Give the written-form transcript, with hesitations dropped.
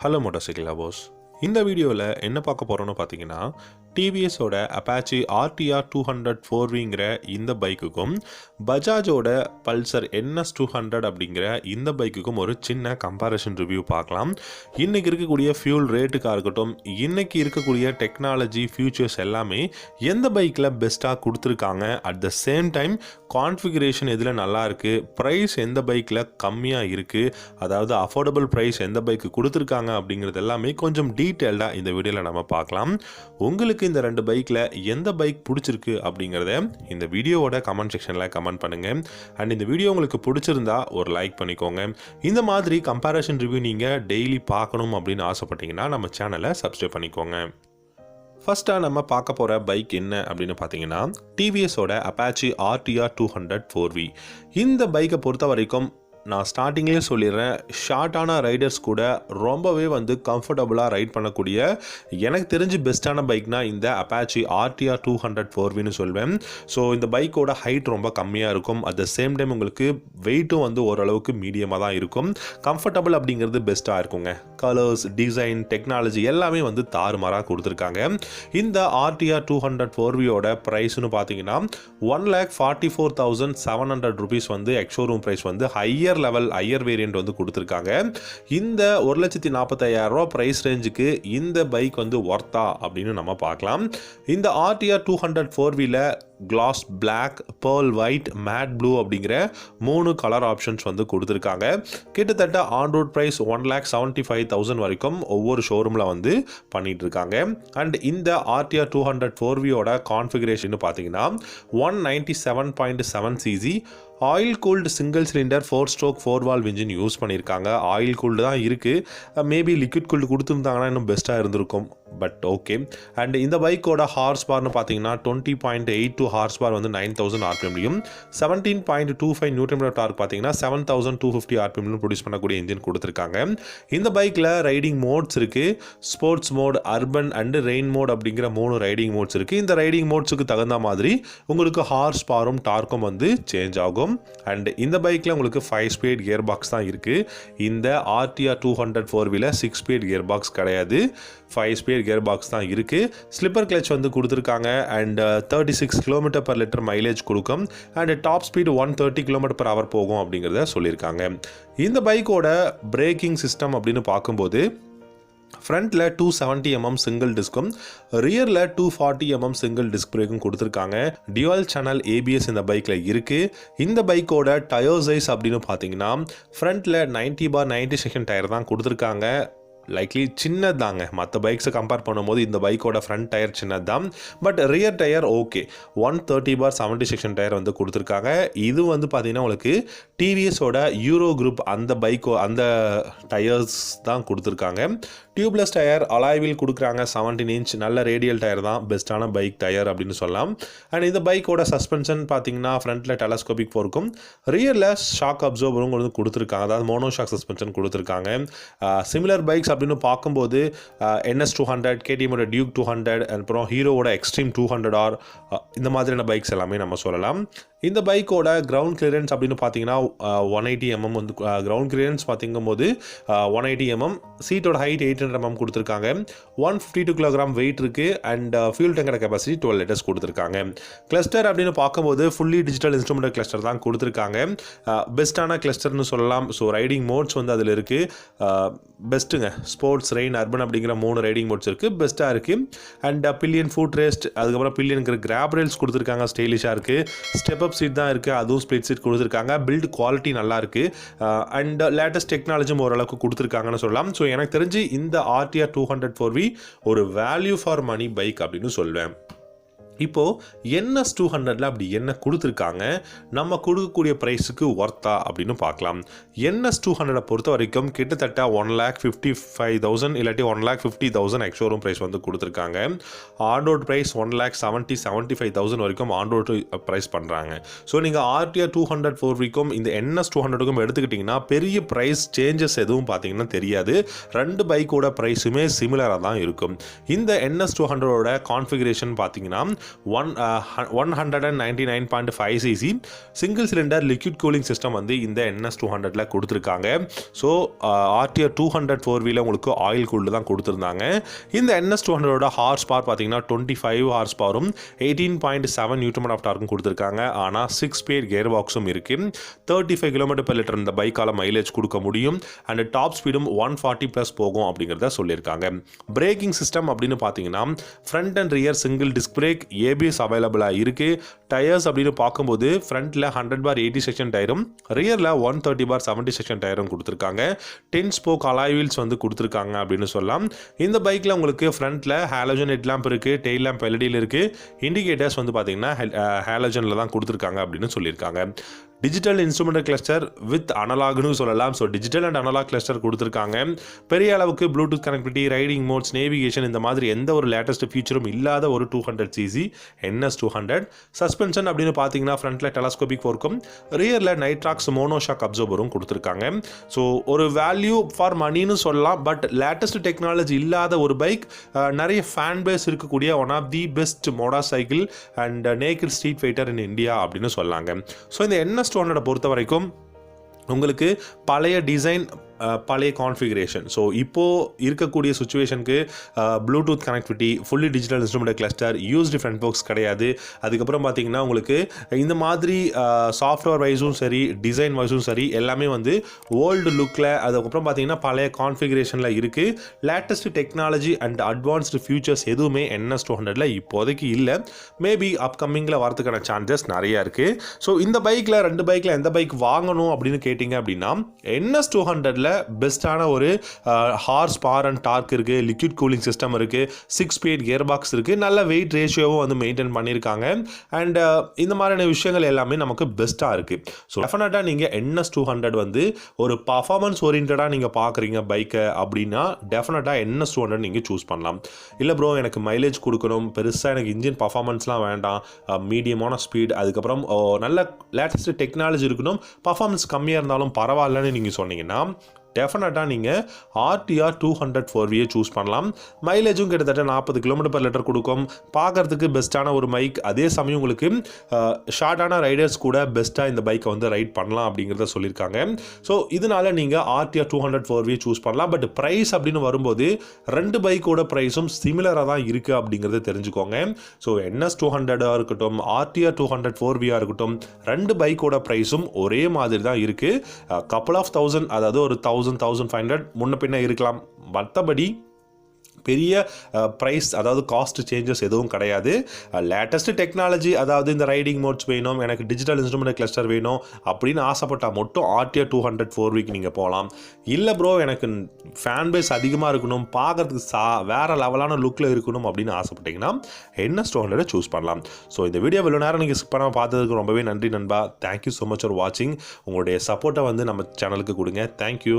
Hello motorcycle lovers. இந்த வீடியோவில் என்ன பார்க்க போகிறோன்னு பார்த்தீங்கன்னா, டிவிஎஸோட அப்பாச்சி ஆர்டிஆர் 200 4விங்கிற இந்த பைக்குக்கும் பஜாஜோட பல்சர் என்எஸ் 200 அப்படிங்கிற இந்த பைக்குக்கும் ஒரு சின்ன கம்பேரிஷன் ரிவ்யூ பார்க்கலாம். இன்றைக்கி இருக்கக்கூடிய ஃபியூல் ரேட்டுக்காக இருக்கட்டும், இன்றைக்கி இருக்கக்கூடிய டெக்னாலஜி ஃபியூச்சர்ஸ் எல்லாமே எந்த பைக்கில் பெஸ்ட்டாக கொடுத்துருக்காங்க, at the same time configuration எதில் நல்லா இருக்குது, ப்ரைஸ் எந்த பைக்கில் கம்மியாக இருக்குது, அதாவது அஃபோர்டபுள் ப்ரைஸ் எந்த பைக்கு கொடுத்துருக்காங்க அப்படிங்கிறது எல்லாமே கொஞ்சம் டீட்டெயில்டாக இந்த வீடியோவில் நம்ம பார்க்கலாம். உங்களுக்கு இந்த ரெண்டு பைக்கில் எந்த பைக் பிடிச்சிருக்கு அப்படிங்கிறத இந்த வீடியோவோட கமெண்ட் செக்ஷனில் கமெண்ட் பண்ணுங்கள். அண்ட் இந்த வீடியோ உங்களுக்கு பிடிச்சிருந்தா ஒரு லைக் பண்ணிக்கோங்க. இந்த மாதிரி கம்பேரிஷன் ரிவ்யூ நீங்கள் டெய்லி பார்க்கணும் அப்படின்னு ஆசைப்பட்டீங்கன்னா நம்ம சேனலை சப்ஸ்கிரைப் பண்ணிக்கோங்க. ஃபர்ஸ்ட்டாக நம்ம பார்க்க போகிற பைக் என்ன அப்படின்னு பார்த்தீங்கன்னா, டிவிஎஸோட அப்பாச்சி ஆர்டிஆர் 200 4V. இந்த பைக்கை பொறுத்த வரைக்கும் நான் ஸ்டார்டிங்லேயே சொல்லிடுறேன், ஷார்ட்டான ரைடர்ஸ் கூட ரொம்பவே கம்ஃபர்டபுளாக ரைட் பண்ணக்கூடிய எனக்கு தெரிஞ்சு பெஸ்ட்டான பைக்னால் இந்த அப்பாச்சி ஆர்டிஆர் 200 4வின்னு சொல்வேன். ஸோ இந்த பைக்கோட ஹைட் ரொம்ப கம்மியாக இருக்கும், அட் த சேம் டைம் உங்களுக்கு வெயிட்டும் ஓரளவுக்கு மீடியமாக தான் இருக்கும். கம்ஃபர்டபுள் அப்படிங்கிறது பெஸ்ட்டாக இருக்குங்க. கலர்ஸ், டிசைன், டெக்னாலஜி எல்லாமே தாறுமாறாக கொடுத்துருக்காங்க. இந்த ஆர்டிஆர் 200 4வியோட ப்ரைஸ்னு பார்த்தீங்கன்னா 1,44,700 rupees ex showroom price higher variant கொடுத்துருக்காங்க. இந்த 1,45,000 ரூபா ப்ரைஸ் ரேஞ்சுக்கு இந்த பைக் ஒர்த்தா அப்படின்னு நம்ம பார்க்கலாம். இந்த ஆர்டிஆர் 200 4வில glass black, pearl white, matte blue அப்படிங்கிற 3 கலர் ஆப்ஷன்ஸ் கொடுத்துருக்காங்க. கிட்டத்தட்ட ஆன் ரோட் ப்ரைஸ் 1,75,000 வரைக்கும் ஒவ்வொரு ஷோரூமில் பண்ணிட்டு இருக்காங்க. அண்ட் இந்த ஆர்டிஆர் 200 4வியோட கான்ஃபிகரேஷன் பார்த்தீங்கன்னா 197.7 cc oil cooled single cylinder 4-stroke 4-valve engine use பண்ணியிருக்காங்க. ஆயில் கூல்டு தான் இருக்குது, மேபி லிக்விட் கூல்டு கொடுத்துருந்தாங்கன்னா இன்னும் பெஸ்ட்டாக இருந்திருக்கும், பட் ஓகே. அண்ட் இந்த பைக்கோட ஹார்ஸ் பார்னு பார்த்தீங்கன்னா 20.82 ஹார்ஸ் பார் 9,000 ஆர்பிஎம்லையும் 17.25 நியூட்டன் மீட்டர் டார்க் பார்த்தீங்கன்னா 7,250 ஆர்பிஎம்லையும் ப்ரொடியூஸ் பண்ணக்கூடிய இன்ஜின் கொடுத்துருக்காங்க. இந்த பைக்கில் ரைடிங் மோட்ஸ் இருக்குது, sports mode, urban and rain mode அப்படிங்கிற 3 ரைடிங் மோட்ஸ் இருக்குது. இந்த ரைடிங் மோட்ஸுக்கு தகுந்த மாதிரி உங்களுக்கு ஹார்ஸ் பாரும் டார்க்கும் சேஞ்ச் ஆகும். அண்ட் இந்த பைக்கில் உங்களுக்கு 5-speed கியர் பாக்ஸ் தான் இருக்குது. இந்த ஆர்டிஆர் 200 4வில 6-speed கியர் பாக்ஸ் கிடையாது, 5-speed கியர் பாக்ஸ் தான் இருக்குது. ஸ்லிப்பர் கிளச் கொடுத்துருக்காங்க. அண்ட் 36 km/லிட்டர் மைலேஜ் கொடுக்கும். அண்ட் டாப் ஸ்பீட் 130 km/h போகும் அப்படிங்கிறத சொல்லியிருக்காங்க. இந்த பைக்கோட பிரேக்கிங் சிஸ்டம் அப்படின்னு பார்க்கும்போது ஃப்ரண்ட்டில் 270mm சிங்கிள் டிஸ்க்கும் ரியரில் 240mm சிங்கிள் டிஸ்க் பிரேக்கும் கொடுத்துருக்காங்க. டியூவல் சேனல் ஏபிஎஸ் இந்த பைக்கில் இருக்குது. இந்த பைக்கோட டயர் சைஸ் அப்படின்னு பார்த்தீங்கன்னா ஃப்ரண்ட்டில் 90/90 செக்ஷன் டயர் தான் கொடுத்துருக்காங்க. லைக்லி சின்னதாங்க, மற்ற பைக்ஸை கம்பேர் பண்ணும்போது இந்த பைக்கோட ஃப்ரண்ட் டயர் சின்னது தான், but rear tyre okay 130/70 section tyre கொடுத்துருக்காங்க. இது பார்த்தீங்கன்னா உங்களுக்கு டிவிஎஸோட யூரோ குரூப் அந்த பைக்கோ அந்த டயர்ஸ் தான் கொடுத்துருக்காங்க. டியூப்லெஸ் டயர் அலாய்வில் கொடுக்குறாங்க. 17 inch நல்ல ரேடியல் டயர் தான், பெஸ்ட்டான பைக் டயர் அப்படின்னு சொல்லலாம். அண்ட் இந்த பைக்கோட சஸ்பென்ஷன் பார்த்தீங்கன்னா ஃப்ரண்ட்டில் டெலஸ்கோபிக் ஃபோர்க்கும் ரியரில் ஷாக் அப்சர்வரும் கொடுத்துருக்காங்க, அதாவது மோனோ ஷாக் சஸ்பென்ஷன் கொடுத்துருக்காங்க. சிமிலர் பைக்ஸ் அப்படின்னு பார்க்கும்போது என்எஸ் 200, கேடிஎம்மோட டியூக் 200, அப்புறம் ஹீரோவோட எக்ஸ்ட்ரீம் 200R இந்த மாதிரியான பைக்ஸ் எல்லாமே நம்ம சொல்லலாம். இந்த பைக்கோட கிரவுண்ட் கிளியரன்ஸ் அப்படின்னு பார்த்தீங்கன்னா 180mm கிரவுண்ட் கிளியரன்ஸ் பார்த்திங்கும்போது 180mm, சீட்டோட ஹைட் 800mm கொடுத்துருக்காங்க. 152 kg வெயிட் இருக்குது. அண்ட் ஃபியூல் டேங்கோட கெப்பாசிட்டி 12 liters கொடுத்துருக்காங்க. கிளஸ்டர் அப்படின்னு பார்க்கும்போது ஃபுல்லி டிஜிட்டல் இன்ஸ்ட்ருமெண்டல் கிளஸ்டர் தான் கொடுத்துருக்காங்க. பெஸ்ட்டான கிளஸ்டர்னு சொல்லலாம். ஸோ ரைடிங் மோட்ஸ் அதில் இருக்குது, பெஸ்ட்டுங்க. ஸ்போர்ட்ஸ், ரெயின், அர்பன் அப்படிங்கிற 3 ரைடிங் மோட்ஸ் இருக்குது, பெஸ்ட்டாக இருக்குது. அண்ட் பில்லியன் ஃபுட் ரெஸ்ட், அதுக்கப்புறம் பில்லியனுக்கு கிராப் ரேல்ஸ் கொடுத்துருக்காங்க, ஸ்டைலிஷாக இருக்குது. ஸ்டெப் அப் சீட் தான் இருக்குது, அதுவும் ஸ்ப்ளிட் சீட் கொடுத்துருக்காங்க. பில்ட் குவாலிட்டி நல்லா இருக்குது. அண்ட் லேட்டஸ்ட் டெக்னாலஜியும் ஓரளவுக்கு கொடுத்துருக்காங்கன்னு சொல்லலாம். ஸோ எனக்கு தெரிஞ்சு இந்த ஆர்டிஆர் 200 4V ஒரு வேல்யூ ஃபார் மணி பைக் அப்படின்னு சொல்வேன். இப்போது என்எஸ் 200ல் அப்படி என்ன கொடுத்துருக்காங்க, நம்ம கொடுக்கக்கூடிய ப்ரைஸுக்கு ஒர்த்தா அப்படின்னு பார்க்கலாம். என்எஸ் 200 பொறுத்த வரைக்கும் கிட்டத்தட்ட 1,55,000 இல்லாட்டி 1,50,000 எக்ஸ்ஷோரூம் ப்ரைஸ் கொடுத்துருக்காங்க. ஆன் ரோட் ப்ரைஸ் 1,75,000 வரைக்கும் ஆன் ரோட் ப்ரைஸ் பண்ணுறாங்க. ஸோ நீங்கள் ஆர்டிஆர் 200 4விக்கும் இந்த என்எஸ் 200க்கும் எடுத்துக்கிட்டிங்கன்னா பெரிய ப்ரைஸ் சேஞ்சஸ் எதுவும் பார்த்தீங்கன்னா தெரியாது. ரெண்டு பைக்கோட ப்ரைஸுமே சிமிலராக தான் இருக்கும். இந்த என்எஸ் 200ஓட கான்ஃபிகரேஷன் பார்த்தீங்கன்னா 199.5 cc single cylinder liquid cooling system வந்து இந்த NS200ல கொடுத்துருக்காங்க. ஸோ RTR 200 4V உங்களுக்கு ஆயில் கூல்டு தான் கொடுத்துருந்தாங்க. இந்த NS200ஓட ஹார்ஸ் பவர் பார்த்தீங்கன்னா 25 ஹார்ஸ் பவரும் 18.7 நியூட்டன் ஆஃப் டார்க்கும் கொடுத்துருக்காங்க. ஆனால் 6 ஸ்பீட் கியர் பாக்ஸும் இருக்குது. 35 km/லிட்டர் இந்த பைக்கால் மைலேஜ் கொடுக்க முடியும். அண்ட் டாப் ஸ்பீடும் 140+ போகும் அப்படிங்கிறத சொல்லியிருக்காங்க. பிரேக்கிங் சிஸ்டம் அப்படின்னு பார்த்தீங்கன்னா front and rear single disc brake, ABS அவைலபிளாக இருக்குது. டயர்ஸ் அப்படின்னு பார்க்கும்போது ஃப்ரண்ட்டில் 100/80 செக்ஷன் டயரும், ரியரில் 130/70 செக்ஷன் டயரும் கொடுத்துருக்காங்க. 10 ஸ்போக் அலாய் வீல்ஸ் வந்து கொடுத்துருக்காங்க அப்படின்னு சொல்லலாம். இந்த பைக்கில் உங்களுக்கு ஃப்ரண்ட்டில் ஹாலோஜன் ஹெட் லேம்ப் இருக்குது, டெயில் லேம்ப் LED இருக்குது. இண்டிகேட்டர்ஸ் வந்து பார்த்தீங்கன்னா ஹாலோஜனில் தான் கொடுத்துருக்காங்க அப்படின்னு சொல்லியிருக்காங்க. டிஜிட்டல் இன்ஸ்ட்ருமெண்ட் கிளஸ்டர் வித் அனலாக்னு சொல்லலாம். So digital and analogue cluster கொடுத்துருக்காங்க. பெரிய அளவுக்கு Bluetooth connectivity, riding modes, navigation இந்த மாதிரி எந்த ஒரு லேட்டஸ்ட் ஃபீச்சரும் இல்லாத ஒரு 200cc NS200. சஸ்பென்ஷன் அப்படின்னு பார்த்தீங்கன்னா ஃப்ரண்ட்டில் டெலஸ்கோபிக் ஃபோர்க்கும், ரியரில் நைட்ராக்ஸ் மோனோஷாக் அப்சர்வரும் கொடுத்துருக்காங்க. ஸோ ஒரு வேல்யூ ஃபார் மணின்னு சொல்லலாம். பட் லேட்டஸ்ட் டெக்னாலஜி இல்லாத ஒரு பைக், நிறைய ஃபேன் பேஸ் இருக்கக்கூடிய one of the best motorcycle and naked street fighter in India அப்படின்னு சொல்லாங்க. ஸோ இந்த NS200 பொறுத்த வரைக்கும் உங்களுக்கு பழைய டிசைன், பழைய கான்ஃபிகரேஷன். ஸோ இப்போது இருக்கக்கூடிய சுச்சுவேஷனுக்கு Bluetooth connectivity, fully digital instrument cluster, used front box கிடையாது. அதுக்கப்புறம் பார்த்தீங்கன்னா உங்களுக்கு இந்த மாதிரி சாஃப்ட்வேர் வைஸும் சரி, டிசைன் வைஸும் சரி, எல்லாமே வந்து ஓல்டு லுக்கில், அதுக்கப்புறம் பார்த்தீங்கன்னா பழைய கான்ஃபிகரேஷனில் இருக்குது. Latest technology and advanced features எதுவுமே NS200ல இப்போதைக்கு இல்லை. மேபி அப்கமிங்கில் வரதுக்கான சான்சஸ் நிறையா இருக்குது. ஸோ இந்த பைக்கில், ரெண்டு பைக்கில் எந்த பைக் வாங்கணும் அப்படின்னு கேட்டிங்க அப்படின்னா NS200ல பெஸ்ட்டான ஒரு ஹார்ஸ் பவர் அண்ட் டார்க் இருக்குது, லிக்விட் கூலிங் சிஸ்டம் இருக்குது, 6 ஸ்பீட் கியர் பாக்ஸ் இருக்குது, நல்ல வெயிட் ரேஷியோவும் வந்து மெயின்டைன் பண்ணியிருக்காங்க. அண்ட் இந்த மாதிரியான விஷயங்கள் எல்லாமே நமக்கு பெஸ்ட்டாக இருக்குது. ஸோ டெஃபினட்டாக நீங்கள் NS200 வந்து ஒரு பர்ஃபார்மன்ஸ் ஓரியன்டாக நீங்கள் பார்க்குறீங்க பைக்கை அப்படின்னா டெஃபினட்டாக NS200 நீங்கள் சூஸ் பண்ணலாம். இல்லை ப்ரோ எனக்கு மைலேஜ் கொடுக்கணும், பெருசாக எனக்கு இன்ஜின் பர்ஃபார்மன்ஸ்லாம் வேண்டாம், மீடியமான ஸ்பீட், அதுக்கப்புறம் நல்ல லேட்டஸ்ட் டெக்னாலஜி இருக்கணும், பர்ஃபார்மன்ஸ் கம்மியாக இருந்தாலும் பரவாயில்லன்னு நீங்கள் சொன்னீங்கன்னா டெஃபினட்டாக நீங்கள் RTR 200 4V சூஸ் பண்ணலாம். மைலேஜும் கிட்டத்தட்ட 40 km/லிட்டர் கொடுக்கும். பார்க்குறதுக்கு பெஸ்ட்டான ஒரு பைக். அதே சமயம் உங்களுக்கு ஷார்ட்டான ரைடர்ஸ் கூட பெஸ்ட்டாக இந்த பைக்கை வந்து ரைட் பண்ணலாம் அப்படிங்கிறத சொல்லியிருக்காங்க. ஸோ இதனால் நீங்கள் RTR 200 4V சூஸ் பண்ணலாம். பட் ப்ரைஸ் அப்படின்னு வரும்போது ரெண்டு பைக்கோட ப்ரைஸும் சிமிலராக தான் இருக்குது அப்படிங்கிறத தெரிஞ்சுக்கோங்க. ஸோ NS200 இருக்கட்டும், RTR 200 4V இருக்கட்டும், ரெண்டு பைக்கோட ப்ரைஸும் ஒரே மாதிரி தான் இருக்குது. கப்புள் ஆஃப் தௌசண்ட், அதாவது ஒரு 1500 முன்ன பின்ன இருக்கலாம். மற்றபடி பெரிய ப்ரைஸ், அதாவது காஸ்ட் சேஞ்சஸ் எதுவும் கிடையாது. லேட்டஸ்ட் டெக்னாலஜி, அதாவது இந்த ரைடிங் மோட்ஸ் வேணும், எனக்கு டிஜிட்டல் இன்ஸ்ட்ருமெண்ட் கிளஸ்டர் வேணும் அப்படின்னு ஆசைப்பட்டால் மட்டும் RTR 200 4V நீங்கள் போகலாம். இல்லை ப்ரோ எனக்கு ஃபேன் பேஸ் அதிகமாக இருக்கணும், பார்க்குறதுக்கு வேறு லெவலான லுக்கில் இருக்கணும் அப்படின்னு ஆசைப்பட்டீங்கன்னா NS200 சூஸ் பண்ணலாம். ஸோ இந்த வீடியோ இவ்வளோ நேரம் நீங்கள் ஸ்கிப் பண்ணாமல் பார்த்ததுக்கு ரொம்பவே நன்றி நண்பா. தேங்க்யூ ஸோ மச் ஃபார் வாட்சிங். உங்களுடைய சப்போர்ட்டை வந்து நம்ம சேனலுக்கு கொடுங்க. தேங்க்யூ.